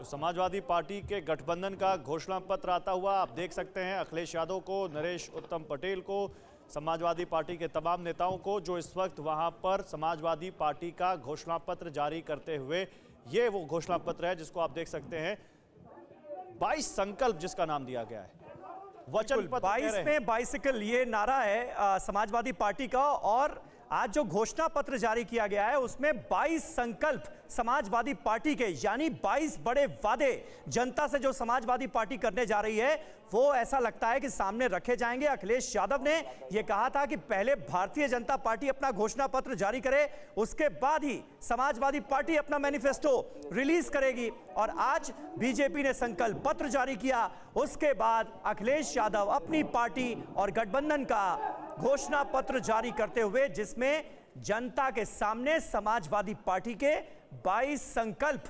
तो समाजवादी पार्टी के गठबंधन का घोषणा पत्र आता हुआ आप देख सकते हैं। अखिलेश यादव को, नरेश उत्तम पटेल को, समाजवादी पार्टी के तमाम नेताओं को जो इस वक्त वहां पर समाजवादी पार्टी का घोषणा पत्र जारी करते हुए, ये वो घोषणा पत्र है जिसको आप देख सकते हैं। 22 संकल्प जिसका नाम दिया गया है, वचन पत्र 22 में बाइसिकल, ये नारा है समाजवादी पार्टी का। और आज जो घोषणा पत्र जारी किया गया है उसमें 22 संकल्प समाजवादी पार्टी के, यानी 22 बड़े वादे जनता से जो समाजवादी पार्टी करने जा रही है वो ऐसा लगता है कि सामने रखे जाएंगे। अखिलेश यादव ने यह कहा था कि पहले भारतीय जनता पार्टी अपना घोषणा पत्र जारी करे, उसके बाद ही समाजवादी पार्टी अपना मैनिफेस्टो रिलीज करेगी। और आज बीजेपी ने संकल्प पत्र जारी किया, उसके बाद अखिलेश यादव अपनी पार्टी और गठबंधन का घोषणा पत्र जारी करते हुए, जिसमें जनता के सामने समाजवादी पार्टी के 22 संकल्प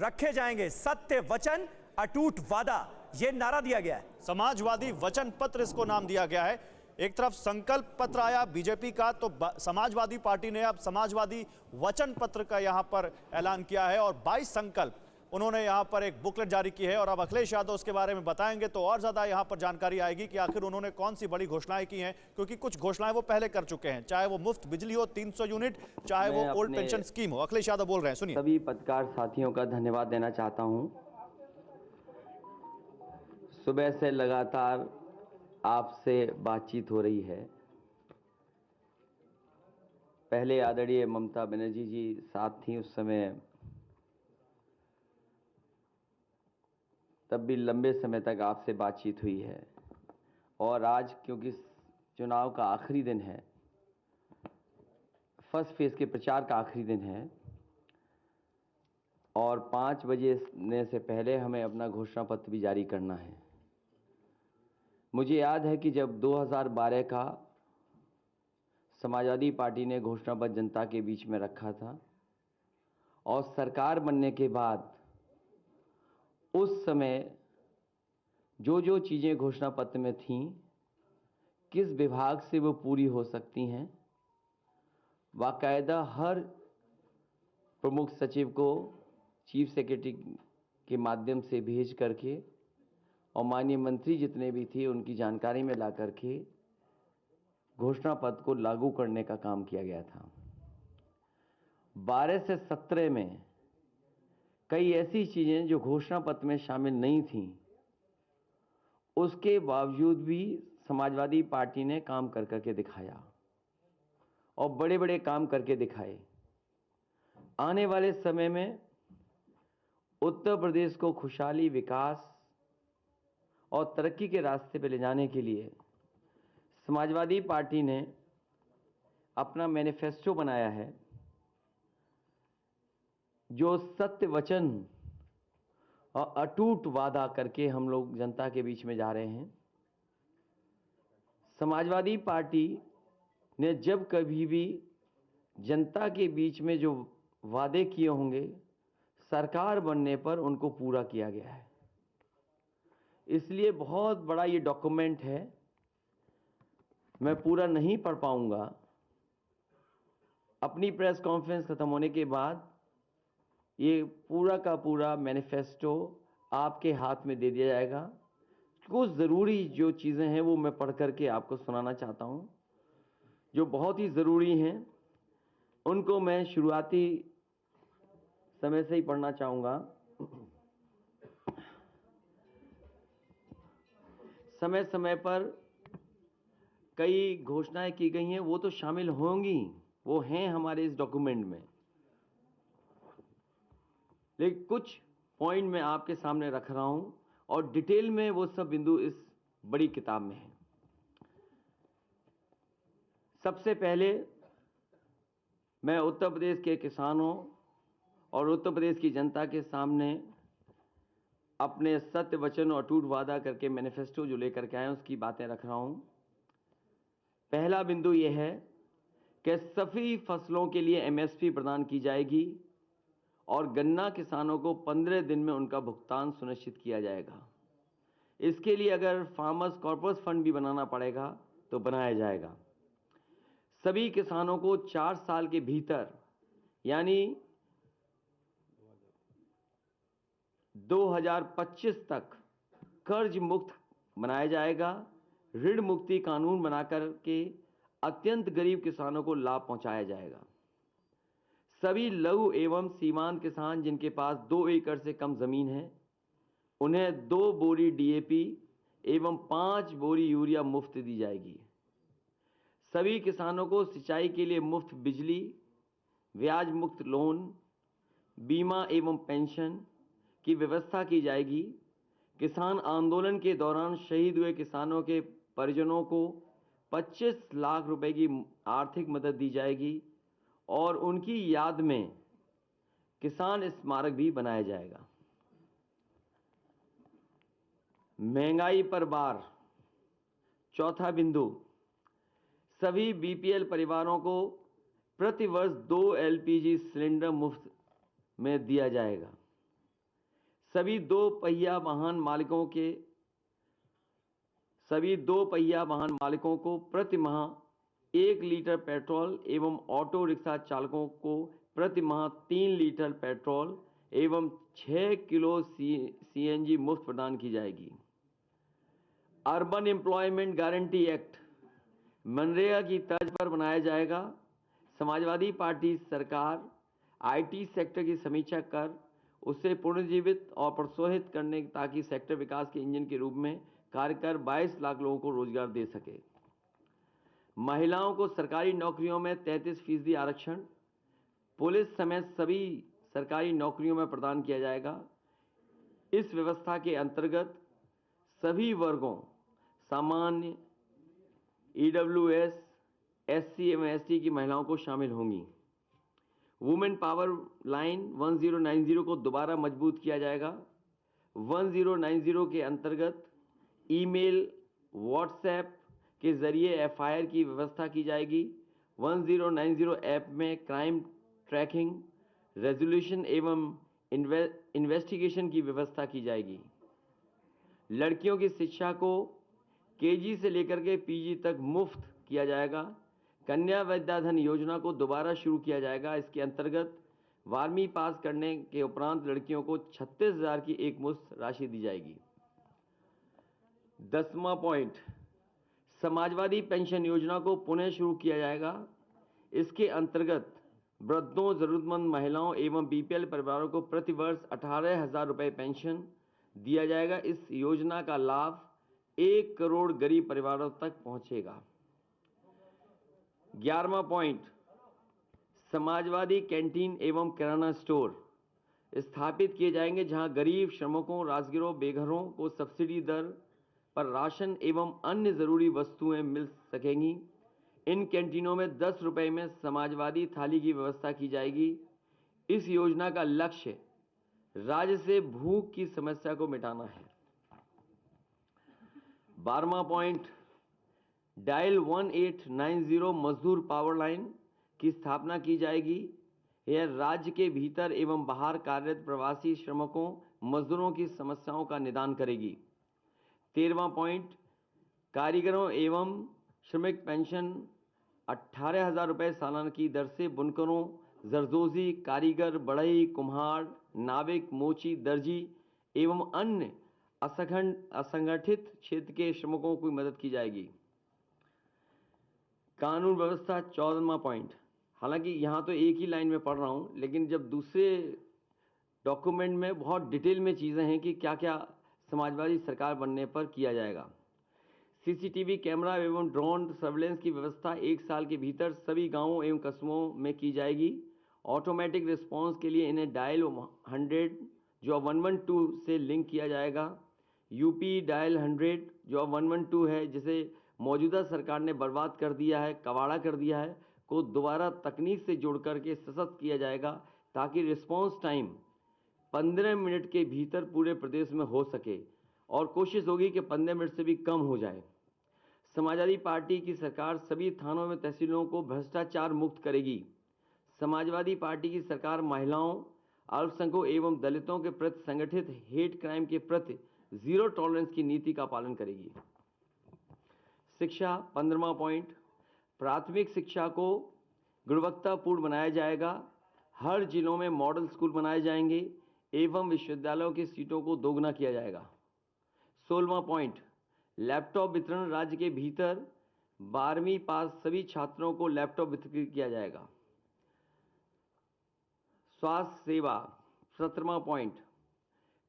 रखे जाएंगे। सत्य, वचन, अटूट वादा, यह नारा दिया गया है। समाजवादी वचन पत्र इसको नाम दिया गया है। एक तरफ संकल्प पत्र आया बीजेपी का, तो समाजवादी पार्टी ने अब समाजवादी वचन पत्र का यहां पर ऐलान किया है और 22 संकल्प उन्होंने यहां पर एक बुकलेट जारी की है। और अब अखिलेश यादव उसके बारे में बताएंगे तो और ज्यादा यहां पर जानकारी आएगी कि आखिर उन्होंने कौन सी बड़ी घोषणाएं की हैं, क्योंकि कुछ घोषणाएं वो पहले कर चुके हैं, चाहे वो मुफ्त बिजली हो 300 यूनिट, चाहे वो ओल्ड पेंशन स्कीम हो। अखिलेश यादव बोल रहे हैं, सुनिए। सभी पत्रकार साथियों का धन्यवाद देना चाहता हूं। सुबह से लगातार आपसे बातचीत हो रही है। पहले आदरणीय ममता बनर्जी जी साथ थी उस समय, तब भी लंबे समय तक आपसे बातचीत हुई है। और आज क्योंकि चुनाव का आखिरी दिन है, फर्स्ट फेज के प्रचार का आखिरी दिन है और 5 बजे से पहले हमें अपना घोषणा पत्र भी जारी करना है। मुझे याद है कि जब 2012 का समाजवादी पार्टी ने घोषणा पत्र जनता के बीच में रखा था और सरकार बनने के बाद उस समय जो जो चीज़ें घोषणा पत्र में थीं, किस विभाग से वो पूरी हो सकती हैं, बाकायदा हर प्रमुख सचिव को चीफ सेक्रेटरी के माध्यम से भेज करके और माननीय मंत्री जितने भी थे उनकी जानकारी में ला करके घोषणा पत्र को लागू करने का काम किया गया था। 12 से 17 में कई ऐसी चीज़ें जो घोषणा पत्र में शामिल नहीं थीं, उसके बावजूद भी समाजवादी पार्टी ने काम कर करके दिखाया और बड़े बड़े काम करके दिखाए। आने वाले समय में उत्तर प्रदेश को खुशहाली, विकास और तरक्की के रास्ते पर ले जाने के लिए समाजवादी पार्टी ने अपना मैनिफेस्टो बनाया है, जो सत्य, वचन और अटूट वादा करके हम लोग जनता के बीच में जा रहे हैं। समाजवादी पार्टी ने जब कभी भी जनता के बीच में जो वादे किए होंगे, सरकार बनने पर उनको पूरा किया गया है। इसलिए बहुत बड़ा ये डॉक्यूमेंट है, मैं पूरा नहीं पढ़ पाऊंगा। अपनी प्रेस कॉन्फ्रेंस खत्म होने के बाद ये पूरा का पूरा मैनिफेस्टो आपके हाथ में दे दिया जाएगा। कुछ ज़रूरी जो चीज़ें हैं वो मैं पढ़ करके आपको सुनाना चाहता हूँ, जो बहुत ही ज़रूरी हैं। उनको मैं शुरुआती समय से ही पढ़ना चाहूँगा। समय समय पर कई घोषणाएं की गई हैं, वो तो शामिल होंगी, वो हैं हमारे इस डॉक्यूमेंट में, लेकिन कुछ पॉइंट मैं आपके सामने रख रहा हूं और डिटेल में वो सब बिंदु इस बड़ी किताब में है। सबसे पहले मैं उत्तर प्रदेश के किसानों और उत्तर प्रदेश की जनता के सामने अपने सत्य, वचन और अटूट वादा करके मैनिफेस्टो जो लेकर के आए उसकी बातें रख रहा हूं। पहला बिंदु यह है कि सभी फसलों के लिए एमएसपी प्रदान की जाएगी और गन्ना किसानों को 15 दिन में उनका भुगतान सुनिश्चित किया जाएगा। इसके लिए अगर फार्मर्स कॉर्पस फंड भी बनाना पड़ेगा तो बनाया जाएगा। सभी किसानों को 4 साल के भीतर, यानी 2025 तक कर्ज मुक्त बनाया जाएगा। ऋण मुक्ति कानून बनाकर के अत्यंत गरीब किसानों को लाभ पहुंचाया जाएगा। सभी लघु एवं सीमांत किसान जिनके पास 2 एकड़ से कम जमीन है, उन्हें 2 बोरी डीएपी एवं 5 बोरी यूरिया मुफ्त दी जाएगी। सभी किसानों को सिंचाई के लिए मुफ्त बिजली, ब्याज मुक्त लोन, बीमा एवं पेंशन की व्यवस्था की जाएगी। किसान आंदोलन के दौरान शहीद हुए किसानों के परिजनों को 25 लाख रुपए की आर्थिक मदद दी जाएगी और उनकी याद में किसान स्मारक भी बनाया जाएगा। महंगाई पर बार, चौथा बिंदु, सभी बीपीएल परिवारों को प्रति वर्ष 2 एलपीजी सिलेंडर मुफ्त में दिया जाएगा। सभी दो पहिया वाहन मालिकों को प्रति माह 1 लीटर पेट्रोल एवं ऑटो रिक्शा चालकों को प्रति माह 3 लीटर पेट्रोल एवं 6 किलो सीएनजी मुफ्त प्रदान की जाएगी। Urban employment guarantee act MNREGA की तर्ज पर बनाया जाएगा। समाजवादी पार्टी सरकार आईटी सेक्टर की समीक्षा कर उसे पुनर्जीवित और प्रोत्साहित करने ताकि सेक्टर विकास के इंजन के रूप में कार्य कर 22 लाख लोगों को रोजगार दे सके। महिलाओं को सरकारी नौकरियों में 33% आरक्षण पुलिस समेत सभी सरकारी नौकरियों में प्रदान किया जाएगा। इस व्यवस्था के अंतर्गत सभी वर्गों सामान्य, ईडब्ल्यूएस, एससी एवं एसटी की महिलाओं को शामिल होंगी। वुमेन पावर लाइन 1090 को दोबारा मजबूत किया जाएगा। 1090 के अंतर्गत ईमेल, व्हाट्सएप के जरिए एफआईआर की व्यवस्था की जाएगी। 1090 ऐप में क्राइम ट्रैकिंग, रेजोल्यूशन एवं इन्वेस्टिगेशन की व्यवस्था की जाएगी। लड़कियों की शिक्षा को केजी से लेकर के पीजी तक मुफ्त किया जाएगा। कन्या विद्याधन योजना को दोबारा शुरू किया जाएगा। इसके अंतर्गत 12वीं पास करने के उपरांत लड़कियों को 36,000 की एक मुश्त राशि दी जाएगी। 10वां पॉइंट, समाजवादी पेंशन योजना को पुनः शुरू किया जाएगा। इसके अंतर्गत वृद्धों, जरूरतमंद महिलाओं एवं बीपीएल परिवारों को प्रति वर्ष 18,000 रुपये पेंशन दिया जाएगा। इस योजना का लाभ 1 करोड़ गरीब परिवारों तक पहुंचेगा। 11वां पॉइंट, समाजवादी कैंटीन एवं किराना स्टोर स्थापित किए जाएंगे, जहां गरीब, श्रमिकों, राजगिरों, बेघरों को सब्सिडी दर पर राशन एवं अन्य जरूरी वस्तुएं मिल सकेंगी। इन कैंटीनों में 10 रुपए में समाजवादी थाली की व्यवस्था की जाएगी। इस योजना का लक्ष्य राज्य से भूख की समस्या को मिटाना है। 12वां पॉइंट, डायल 1890 मजदूर पावर लाइन की स्थापना की जाएगी। यह राज्य के भीतर एवं बाहर कार्यरत प्रवासी श्रमिकों, मजदूरों की समस्याओं का निदान करेगी। 13वां पॉइंट, कारीगरों एवं श्रमिक पेंशन 18,000 रुपये सालाना की दर से बुनकरों, जरदोजी, कारीगर, बढ़ई, कुम्हार, नाविक, मोची, दर्जी एवं अन्य असंगठित क्षेत्र के श्रमिकों की मदद की जाएगी। कानून व्यवस्था 14वां पॉइंट, हालांकि यहाँ तो एक ही लाइन में पढ़ रहा हूँ, लेकिन जब दूसरे डॉक्यूमेंट में बहुत डिटेल में चीज़ें हैं कि क्या क्या समाजवादी सरकार बनने पर किया जाएगा। सीसीटीवी कैमरा एवं ड्रोन सर्वेलेंस की व्यवस्था 1 साल के भीतर सभी गांवों एवं कस्बों में की जाएगी। ऑटोमेटिक रिस्पांस के लिए इन्हें डायल 100 जो 112 से लिंक किया जाएगा। यूपी डायल 100 जो 112 है, जिसे मौजूदा सरकार ने बर्बाद कर दिया है, कबाड़ा कर दिया है, को दोबारा तकनीक से जोड़ करके सशक्त किया जाएगा ताकि रिस्पांस टाइम 15 मिनट के भीतर पूरे प्रदेश में हो सके और कोशिश होगी कि 15 मिनट से भी कम हो जाए। समाजवादी पार्टी की सरकार सभी थानों में तहसीलों को भ्रष्टाचार मुक्त करेगी। समाजवादी पार्टी की सरकार महिलाओं, अल्पसंख्यकों एवं दलितों के प्रति संगठित हेट क्राइम के प्रति जीरो टॉलरेंस की नीति का पालन करेगी। शिक्षा 15वां पॉइंट, प्राथमिक शिक्षा को गुणवत्तापूर्ण बनाया जाएगा। हर जिलों में मॉडल स्कूल बनाए जाएंगे। एवं विश्वविद्यालयों की सीटों को दोगुना किया जाएगा। 16वां पॉइंट, लैपटॉप वितरण। राज्य के भीतर 12वीं पास सभी छात्रों को लैपटॉप वितरित किया जाएगा। स्वास्थ्य सेवा। 17वां पॉइंट,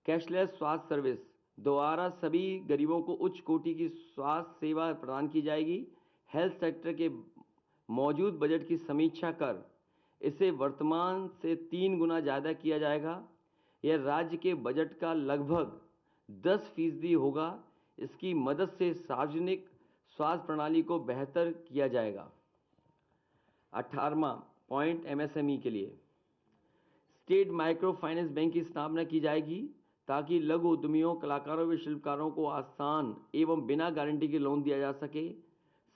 कैशलेस स्वास्थ्य सर्विस द्वारा सभी गरीबों को उच्च कोटि की स्वास्थ्य सेवा प्रदान की जाएगी। हेल्थ सेक्टर के मौजूद बजट की समीक्षा कर इसे वर्तमान से 3 गुना ज़्यादा किया जाएगा। यह राज्य के बजट का लगभग 10% होगा। इसकी मदद से सार्वजनिक स्वास्थ्य प्रणाली को बेहतर किया जाएगा। 18वां पॉइंट, एमएसएमई के लिए स्टेट माइक्रो फाइनेंस बैंक की स्थापना की जाएगी ताकि लघु उद्यमियों, कलाकारों व शिल्पकारों को आसान एवं बिना गारंटी के लोन दिया जा सके।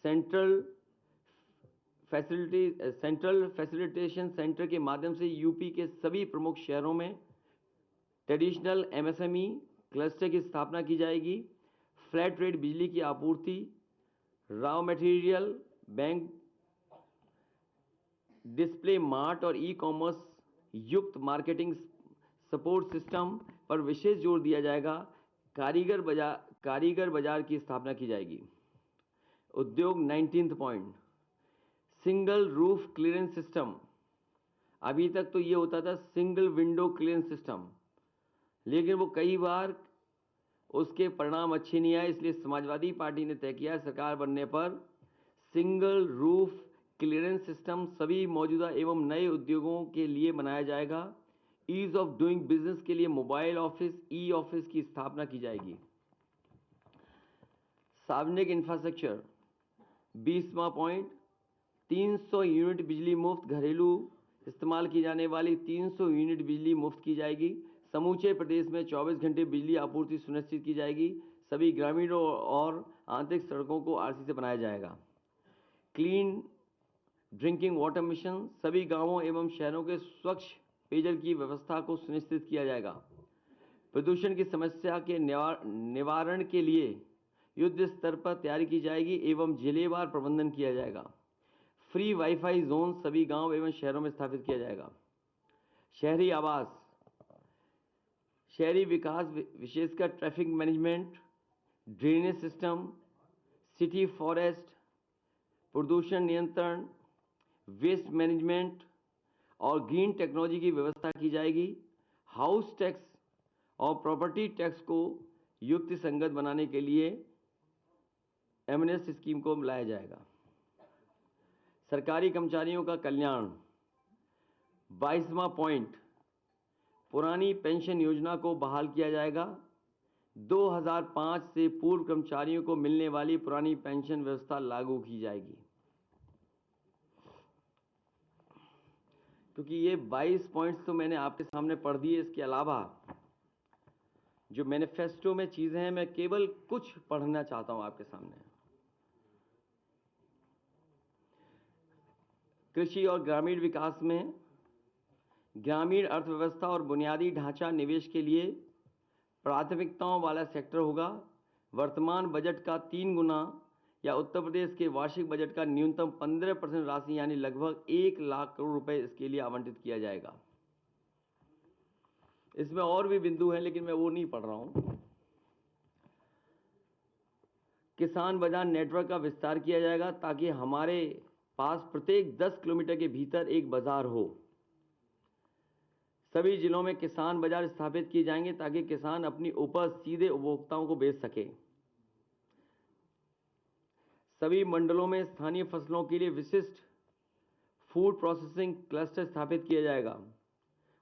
सेंट्रल फैसिलिटेशन सेंटर के माध्यम से यूपी के सभी प्रमुख शहरों में ट्रेडिशनल एमएसएमई क्लस्टर की स्थापना की जाएगी। फ्लैट रेट बिजली की आपूर्ति, raw material bank, display mart और ई कॉमर्स युक्त मार्केटिंग सपोर्ट सिस्टम पर विशेष जोर दिया जाएगा। कारीगर बाजार की स्थापना की जाएगी। उद्योग। 19th point, single roof clearance system. अभी तक तो ये होता था सिंगल विंडो क्लियरेंस सिस्टम, लेकिन वो कई बार उसके परिणाम अच्छे नहीं आए। इसलिए समाजवादी पार्टी ने तय किया सरकार बनने पर सिंगल रूफ क्लियरेंस सिस्टम सभी मौजूदा एवं नए उद्योगों के लिए बनाया जाएगा। ईज ऑफ डूइंग बिजनेस के लिए मोबाइल ऑफिस, ई ऑफिस की स्थापना की जाएगी। सार्वजनिक इंफ्रास्ट्रक्चर। 20वां पॉइंट, 300 यूनिट बिजली मुफ्त। घरेलू इस्तेमाल की जाने वाली 300 यूनिट बिजली मुफ्त की जाएगी। समूचे प्रदेश में 24 घंटे बिजली आपूर्ति सुनिश्चित की जाएगी। सभी ग्रामीण और आंतरिक सड़कों को आरसी से बनाया जाएगा। Clean drinking water mission. सभी गांवों एवं शहरों के स्वच्छ पेयजल की व्यवस्था को सुनिश्चित किया जाएगा। प्रदूषण की समस्या के निवारण के लिए युद्ध स्तर पर तैयारी की जाएगी एवं जिलेवार प्रबंधन किया जाएगा। फ्री वाईफाई जोन सभी गांव एवं शहरों में स्थापित किया जाएगा। शहरी आवास। शहरी विकास विशेषकर traffic management, drainage system, city forest, प्रदूषण नियंत्रण, वेस्ट मैनेजमेंट और ग्रीन टेक्नोलॉजी की व्यवस्था की जाएगी। हाउस टैक्स और प्रॉपर्टी टैक्स को युक्ति संगत बनाने के लिए एमनेस्ट स्कीम को लाया जाएगा। सरकारी कर्मचारियों का कल्याण। 22वां पॉइंट, पुरानी पेंशन योजना को बहाल किया जाएगा। 2005 से पूर्व कर्मचारियों को मिलने वाली पुरानी पेंशन व्यवस्था लागू की जाएगी। क्योंकि ये 22 पॉइंट्स तो मैंने आपके सामने पढ़ दिए, इसके अलावा जो मैनिफेस्टो में चीजें हैं मैं केवल कुछ पढ़ना चाहता हूं आपके सामने। कृषि और ग्रामीण विकास में ग्रामीण अर्थव्यवस्था और बुनियादी ढांचा निवेश के लिए प्राथमिकताओं वाला सेक्टर होगा। वर्तमान बजट का 3 गुना या उत्तर प्रदेश के वार्षिक बजट का न्यूनतम 15% राशि यानी लगभग 1 लाख करोड़ रुपए इसके लिए आवंटित किया जाएगा। इसमें और भी बिंदु हैं लेकिन मैं वो नहीं पढ़ रहा हूं। किसान बाजार नेटवर्क का विस्तार किया जाएगा ताकि हमारे पास प्रत्येक 10 किलोमीटर के भीतर एक बाजार हो। सभी जिलों में किसान बाजार स्थापित किए जाएंगे ताकि किसान अपनी उपज सीधे उपभोक्ताओं को बेच सके। सभी मंडलों में स्थानीय फसलों के लिए विशिष्ट फूड प्रोसेसिंग क्लस्टर स्थापित किया जाएगा।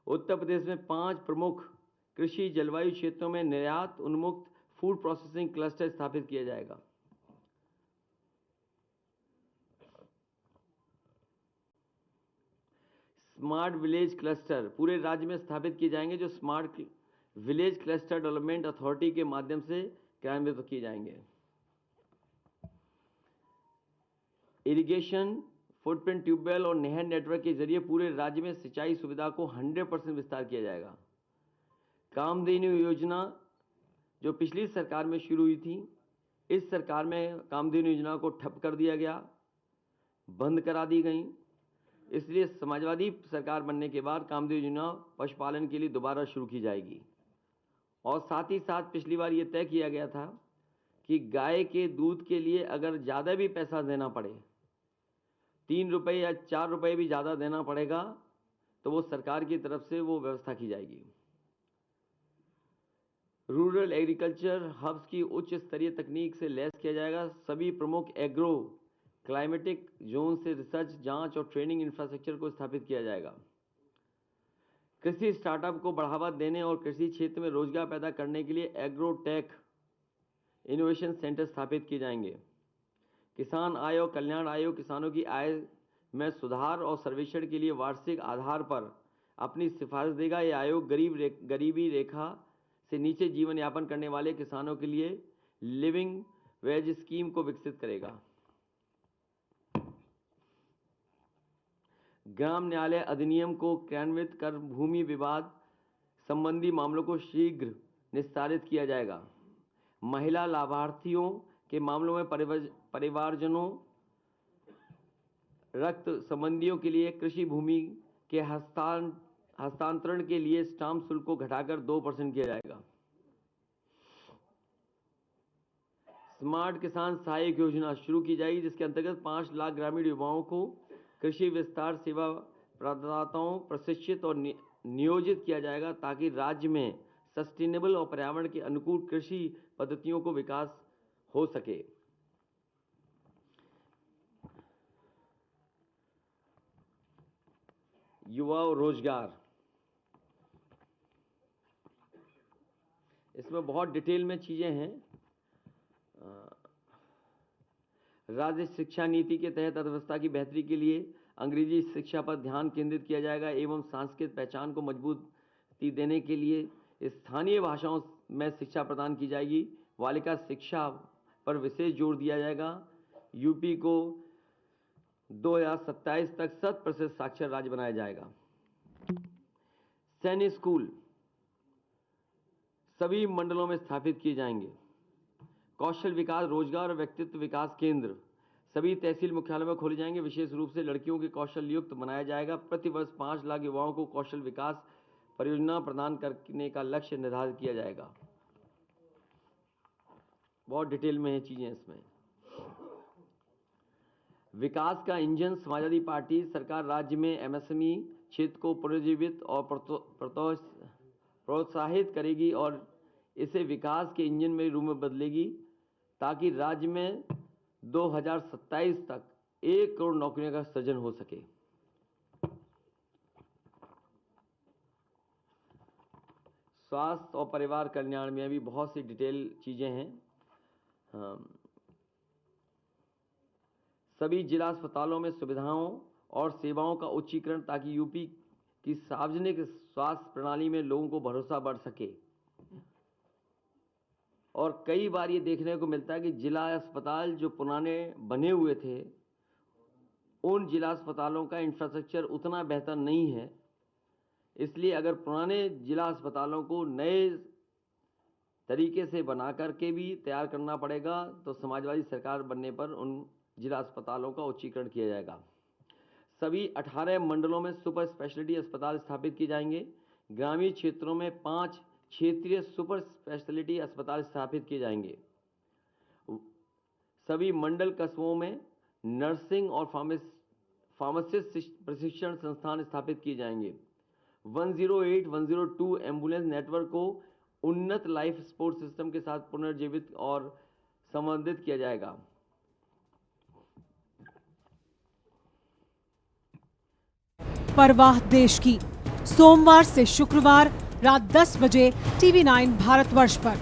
उत्तर प्रदेश में 5 प्रमुख कृषि जलवायु क्षेत्रों में निर्यात उन्मुक्त फूड प्रोसेसिंग क्लस्टर स्थापित किया जाएगा। स्मार्ट विलेज क्लस्टर पूरे राज्य में स्थापित किए जाएंगे, जो smart village cluster development authority के माध्यम से क्रियान्वित किए जाएंगे। इरिगेशन, फुटप्रिंट ट्यूबवेल और नहर नेटवर्क के जरिए पूरे राज्य में सिंचाई सुविधा को 100% विस्तार किया जाएगा। कामधेनु योजना जो पिछली सरकार में शुरू हुई थी, इस सरकार में कामधेनु योजना को ठप कर दिया गया, बंद करा दी गई। इसलिए समाजवादी सरकार बनने के बाद कामधेनु योजना पशुपालन के लिए दोबारा शुरू की जाएगी। और साथ ही साथ पिछली बार ये तय किया गया था कि गाय के दूध के लिए अगर ज़्यादा भी पैसा देना पड़े, 3 रुपये या 4 रुपये भी ज़्यादा देना पड़ेगा, तो वो सरकार की तरफ से वो व्यवस्था की जाएगी। रूरल एग्रीकल्चर हब्स की उच्च स्तरीय तकनीक से लैस किया जाएगा। सभी प्रमुख एग्रो क्लाइमेटिक जोन से रिसर्च, जांच और ट्रेनिंग इंफ्रास्ट्रक्चर को स्थापित किया जाएगा। कृषि स्टार्टअप को बढ़ावा देने और कृषि क्षेत्र में रोजगार पैदा करने के लिए एग्रोटेक इनोवेशन सेंटर स्थापित किए जाएंगे। किसान आय और कल्याण आयोग किसानों की आय में सुधार और सर्वेक्षण के लिए वार्षिक आधार पर अपनी सिफारिश देगा। यह आयोग गरीबी रेखा से नीचे जीवन यापन करने वाले किसानों के लिए लिविंग वेज स्कीम को विकसित करेगा। ग्राम न्यायालय अधिनियम को क्रियान्वित कर भूमि विवाद संबंधी मामलों को शीघ्र निस्तारित किया जाएगा। महिला लाभार्थियों के मामलों में परिवारजनों, रक्त संबंधियों के लिए कृषि भूमि के हस्तांतरण के लिए स्टाम्प शुल्क को घटाकर 2% किया जाएगा। स्मार्ट किसान सहायक योजना शुरू की जाएगी, जिसके अंतर्गत 5 लाख ग्रामीण युवाओं को कृषि विस्तार सेवा प्रदाताओं प्रशिक्षित और नियोजित किया जाएगा, ताकि राज्य में सस्टेनेबल और पर्यावरण के अनुकूल कृषि पद्धतियों को विकास हो सके। युवा और रोजगार, इसमें बहुत डिटेल में चीजें हैं। राज्य शिक्षा नीति के तहत अर्थव्यवस्था की बेहतरी के लिए अंग्रेजी शिक्षा पर ध्यान केंद्रित किया जाएगा एवं सांस्कृतिक पहचान को मजबूती देने के लिए स्थानीय भाषाओं में शिक्षा प्रदान की जाएगी। बालिका शिक्षा पर विशेष जोर दिया जाएगा। यूपी को 2027 तक 100% साक्षर राज्य बनाया जाएगा। सैनिक स्कूल सभी मंडलों में स्थापित किए जाएंगे। कौशल विकास, रोजगार और व्यक्तित्व विकास केंद्र सभी तहसील मुख्यालयों में खोले जाएंगे। विशेष रूप से लड़कियों के कौशल युक्त बनाया जाएगा। प्रति वर्ष 5 लाख युवाओं को कौशल विकास परियोजना प्रदान करने का लक्ष्य निर्धारित किया जाएगा। बहुत डिटेल में है चीजें इसमें। विकास का इंजन समाजवादी पार्टी सरकार राज्य में एमएसएमई क्षेत्र को पुनर्जीवित और प्रोत्साहित करेगी और इसे विकास के इंजन में रूप में बदलेगी, ताकि राज्य में 2027 तक 1 करोड़ नौकरियों का सृजन हो सके। स्वास्थ्य और परिवार कल्याण में भी बहुत सी डिटेल चीजें हैं। सभी जिला अस्पतालों में सुविधाओं और सेवाओं का उच्चीकरण, ताकि यूपी की सार्वजनिक स्वास्थ्य प्रणाली में लोगों को भरोसा बढ़ सके। और कई बार ये देखने को मिलता है कि जिला अस्पताल जो पुराने बने हुए थे, उन जिला अस्पतालों का इंफ्रास्ट्रक्चर उतना बेहतर नहीं है। इसलिए अगर पुराने जिला अस्पतालों को नए तरीके से बना करके भी तैयार करना पड़ेगा, तो समाजवादी सरकार बनने पर उन जिला अस्पतालों का उच्चीकरण किया जाएगा। सभी 18 मंडलों में सुपर स्पेशलिटी अस्पताल स्थापित किए जाएंगे। ग्रामीण क्षेत्रों में 5 क्षेत्रीय सुपर स्पेशलिटी अस्पताल स्थापित किए जाएंगे। सभी मंडल कस्बों में नर्सिंग और फार्मासिस्ट प्रशिक्षण संस्थान स्थापित किए जाएंगे। 108, 102 एम्बुलेंस नेटवर्क को उन्नत लाइफ सपोर्ट सिस्टम के साथ पुनर्जीवित और संवर्धित किया जाएगा। परवाह देश की, सोमवार से शुक्रवार रात 10 बजे TV9 भारतवर्ष पर।